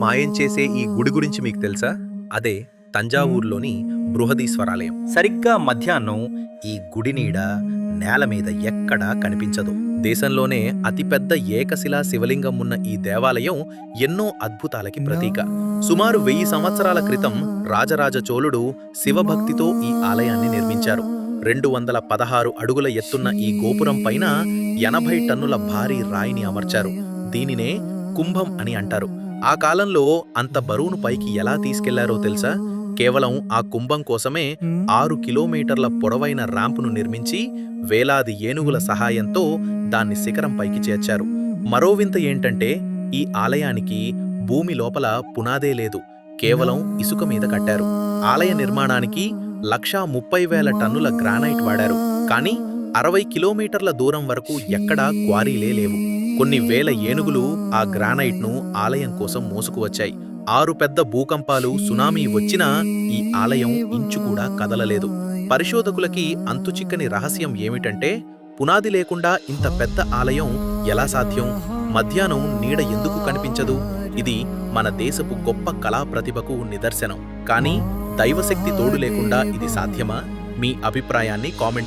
మాయం చేసే ఈ గుడి గురించి మీకు తెలుసా? అదే తంజావూరులోని బృహదీశ్వరాలయం. సరిగ్గా మధ్యాహ్నం ఈ గుడి నీడ నేల మీద ఎక్కడా కనిపించదు. దేశంలోనే అతిపెద్ద ఏకశిలా శివలింగం ఉన్న ఈ దేవాలయం ఎన్నో అద్భుతాలకి ప్రతీక. సుమారు 1000 సంవత్సరాల క్రితం రాజరాజ చోళుడు శివభక్తితో ఈ ఆలయాన్ని నిర్మించారు. 216 అడుగుల ఎత్తున్న ఈ గోపురం పైన 80 టన్నుల భారీ రాయిని అమర్చారు. దీనినే కుంభం అని అంటారు. ఆ కాలంలో అంత బరువును పైకి ఎలా తీసుకెళ్లారో తెలుసా? కేవలం ఆ కుంభం కోసమే 6 కిలోమీటర్ల పొడవైన ర్యాంపును నిర్మించి వేలాది ఏనుగుల సహాయంతో దాన్ని శిఖరం పైకి చేర్చారు. మరో వింత ఏంటంటే ఈ ఆలయానికి భూమి లోపల పునాదే లేదు, కేవలం ఇసుక మీద కట్టారు. ఆలయ నిర్మాణానికి 130,000 టన్నుల గ్రానైట్ వాడారు. కానీ 60 కిలోమీటర్ల దూరం వరకు ఎక్కడా క్వారీలే లేవు. కొన్ని వేల ఏనుగులు ఆ గ్రానైట్ను ఆలయం కోసం మోసుకువచ్చాయి. 6 పెద్ద భూకంపాలు, సునామీ వచ్చినా ఈ ఆలయం ఇంచు కూడా కదలలేదు. పరిశోధకులకి అంతుచిక్కని రహస్యం ఏమిటంటే పునాది లేకుండా ఇంత పెద్ద ఆలయం ఎలా సాధ్యం? మధ్యాహ్నం నీడ ఎందుకు కనిపించదు? ఇది మన దేశపు గొప్ప కళా ప్రతిభకు నిదర్శనం. కానీ దైవశక్తి తోడు లేకుండా ఇది సాధ్యమా? మీ అభిప్రాయాన్ని కామెంట్